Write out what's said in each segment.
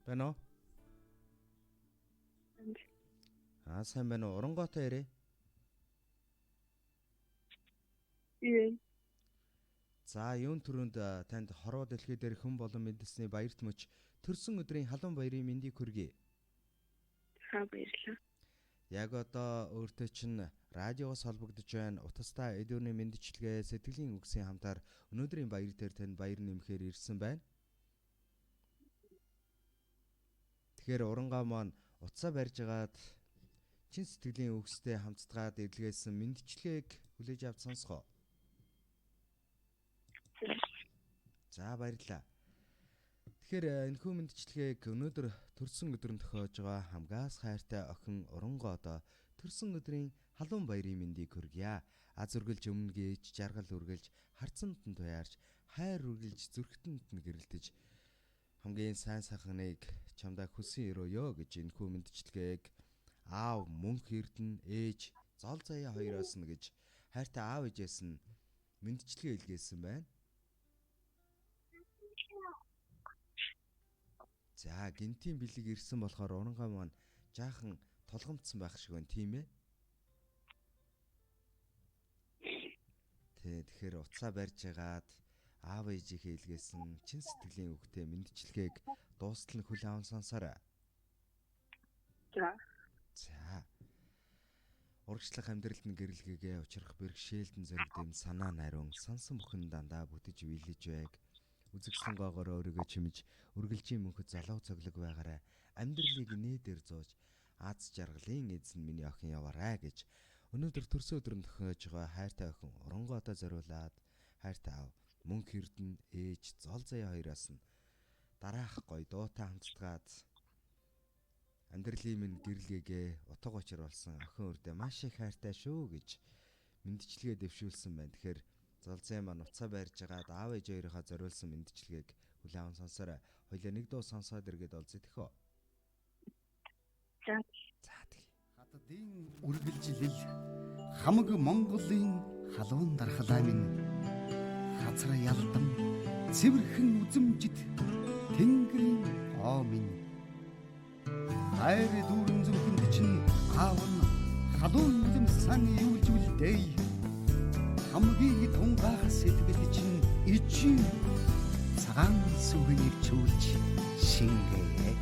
Байна уу? Сайн байна уу? Оронгоотой ярэ. Юу. За, юун түрүүнд танд хорвоо дэлхий дээр хэн болон мэндэлсний баярт мөч төрсөн өдрийн халуун баярын мэндийг хүргэе. Баярлалаа. Яг одоо өөртөө чинь радиогоос холбогдож байна. Утастай эдүүний мэндчилгээ сэтгэлийн үгсийн хамтаар өнөөдрийн баяр дээр танд баяр нэмэхээр ирсэн байна. Тэгэхээр урангаа маань утсаа барьж агаад чин сэтгэлийн үгстэй хамтдаад эдлгээсэн мэндчилгээг хүлээж авч сонсгоо. За, баярлалаа. Тэгэхээр энэхүү мэндчилгээг өнөөдөр төрсөн өдрөнд тохиож байгаа хамгаас хайртай охин Оронгоодоо төрсөн өдрийн халуун баярын мэндийг хүргье. Аз үргэлж өмнө гээж, жаргал үргэлж, харцанд нь туяарч, хайр үргэлж зүрхэтэнд нь гэрэлтэж хамгийн сайн сайхныг чамдаа хүсэн өрөөё гэж энэхүү мэндчилгээг аав, мөнх эрдэнэ, ээж, зол заяа хоёроос нь гэж хайртай аав ээжээс нь мэндчилгээ илгээсэн байна. За, гинтийн бэлэг ирсэн болохоор урангаа маань жаахан тулгамдсан байх шиг байна, тийм ээ. Тэгэхээр уцаа барьж агаад аав ээжийнхээ илгээсэн чин сэтгэлийн үгтэй мэндчилгээг дуустал нь хүлээн аван сонсоорой. За. Урагшлах амьдралд нь гэрэлгээгээ учрах бэрхшээлтэн зоригдэм санаа нариун сансан бүхэн дандаа бүтэж вилэж байг. Үзэгслэн гоогоор өөрийгөө чимж үргэлжийн мөнхөд залуу цоглог байгаарай. Амьдралыг нээдэр зууж аз жаргалын эзэн миний охин яваарай гэж өнөөдөр төрсөн өдрөнд тохиож байгаа хайртай охин Оронгоодоо зориулаад хайртай аав, мөнх эрдэнэ, ээж, зол заяа хоёроос нь дараах гоё дуутай хамтдаад амьдралын минь гэрэлгээгээ утга учир болсон охин үрдээ маш их хайртай шүү гэж мэндчилгээ дэвшүүлсэн байна. Тэгэхээр золзын маань уцаа барьж агаад аав ээж хоёроо зориулсан мэндчилгээг хүлээн аван сонсоорой. Хоёлаа нэг дуу сонсоод иргэд олзъя тэхөө. За тэгье. Хатдын үргэлжлэл хамаг Монголын халуун дархлаа минь хазар ялдам цэвэрхэн үзэмжит тэнгэрийн оо минь хайр дүүрэн зүрхэнд чинь аав нь халуун юм сан юулж үлдээ хамгийн тунгаах сэтгэл чинь ичи цагаан сүгэнийг чүүлж шингээ.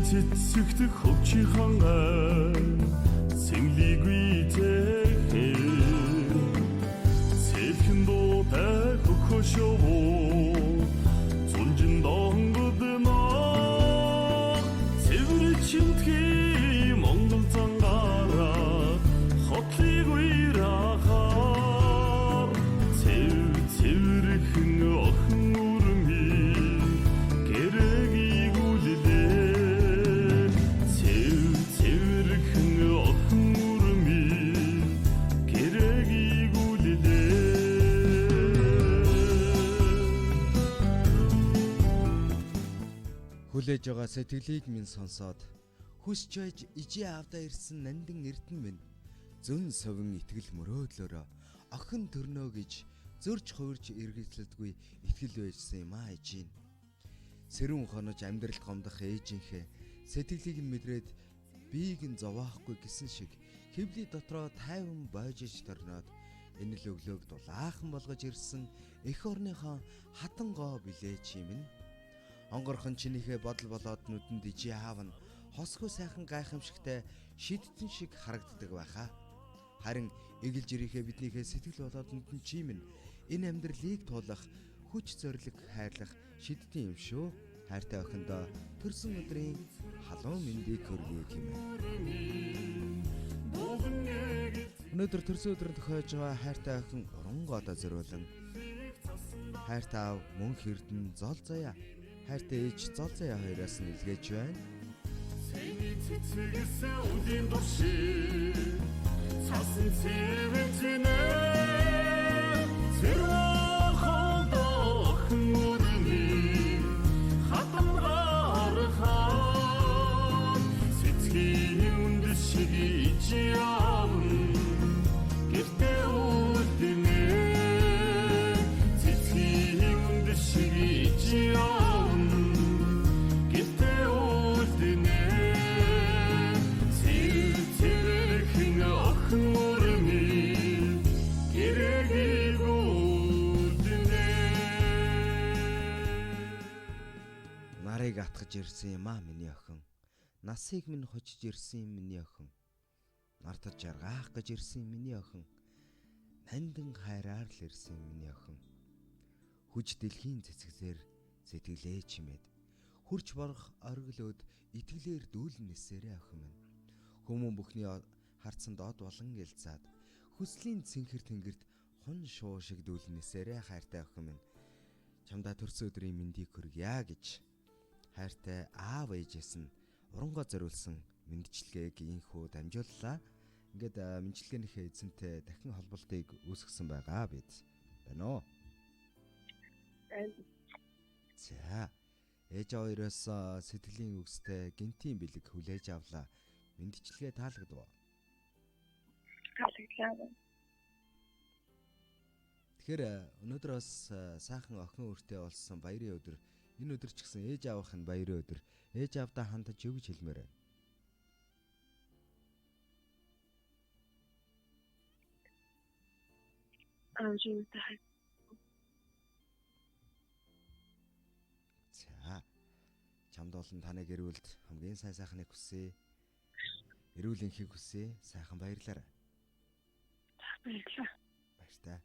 Цэцэгт хөвчихөн цэнглигүй тэхээ цэлхэн дуутай хөхөшөө зунжин донгодноо цэвэр чимтгий Монгол зангаараа хотлыг уйрахаар цэвэрхэн охин үрмий гэрэгийг үлдээ. Хүлээж байгаа сэтгэлийг минь сонсоод хүсч байж ижи авдаа ирсэн нандин эрдэнэ минь зөн совин итгэл мөрөөдлөөрөө охин төрнөө гэж зөрж хувирж эргэлзэлдгүй итгэл байжсан юм аа ижийн. Сэрүүн хонож амьдралд гомдох ээжийнхээ сэтгэлийг нь мэдрээд биеийг нь зовохгүй гэсэн шиг хэвлий дотроо тайван бойжиж төрнөөд энэ л өглөөг дулаахан болгож ирсэн эх орныхоо хатан гоо билээ чимэн. Онгорхон чинийхээ бодол болоод нүдэнд ижи аав нь хосгүй сайхан гайхамшигтай шидтэн шиг харагддаг байхаа. Харин эгэл жирийнхээ биднийхээ сэтгэл болоод нүдэн чимэн энэ амьдралыг туулах хүч зориг хайрлах шидтийн юм шүү. Хайртай охиндоо төрсөн өдрийн халуун мэндийг хүргэе хэмээн. Өнөөдөр төрсөн өдрөнд тохиож байгаа хайртай охин урангаадаа зориулан хайртай аав мөнх эрдэнэ зол заяа, хайртай ээж зол заяа хоёроос нь илгээж байна. Сэний цэцэгсэн үдийн дурши цасан цэвэжнэ цэрвахолдох нүрний хатамгархаа сэцгийн үндэс шиг ичяавн гэртээ үлдэнэ сэцгийн үндэс шиг ичяавн гэртээ үлдэнэ Нарыг атгаж ирсэн юм аа миний охин. Насыг минь хочж ирсэн юм миний охин. Нартад жаргаах гэж ирсэн миний охин. Нандин хайраар л ирсэн миний охин. Хүч дэлхийн цэцгзээр сэтгэлээ чимээд хурж борох оргилөөд итгэлээр дүүлнэсээрээ охин минь. Хүмүүн бүхний харцсан доод болон гэлцаад хүслийн цэнхэр тэнгэрт хун шуу шиг дүүлнэсээрээ хайртай охин минь. Чамдаа төрсөн өдрийн мэндийг хүргье гэж хайртай аав ээжээс нь урангоо зориулсан мэндчилгээг инхүү дамжууллаа. Ингээд мэндчилгээнийхээ эзэнтэй дахин холболтыг үүсгэсэн байгаа бид. Байна уу? За. Ээж хоёроос сэтгэлийн үгстэй гинтийн бэлэг хүлээж авлаа. Мэндчилгээ таалагдав. Таалагдсан. Тэгэхээр өнөөдөр бас сайхан охин өртөө болсон баярын өдөр. Энэ өдөр ч гэсэн ээж аавах нь баярын өдөр. Ээж аавдаа хандаж юу гэж хэлмээр байна? Амжинтай. За. Чамд болон таны гэр бүлд хамгийн сайн сайхныг хүсье. Эрүүл энхийг хүсье. Сайхан баярлаарай. Баярлалаа. Баяртай.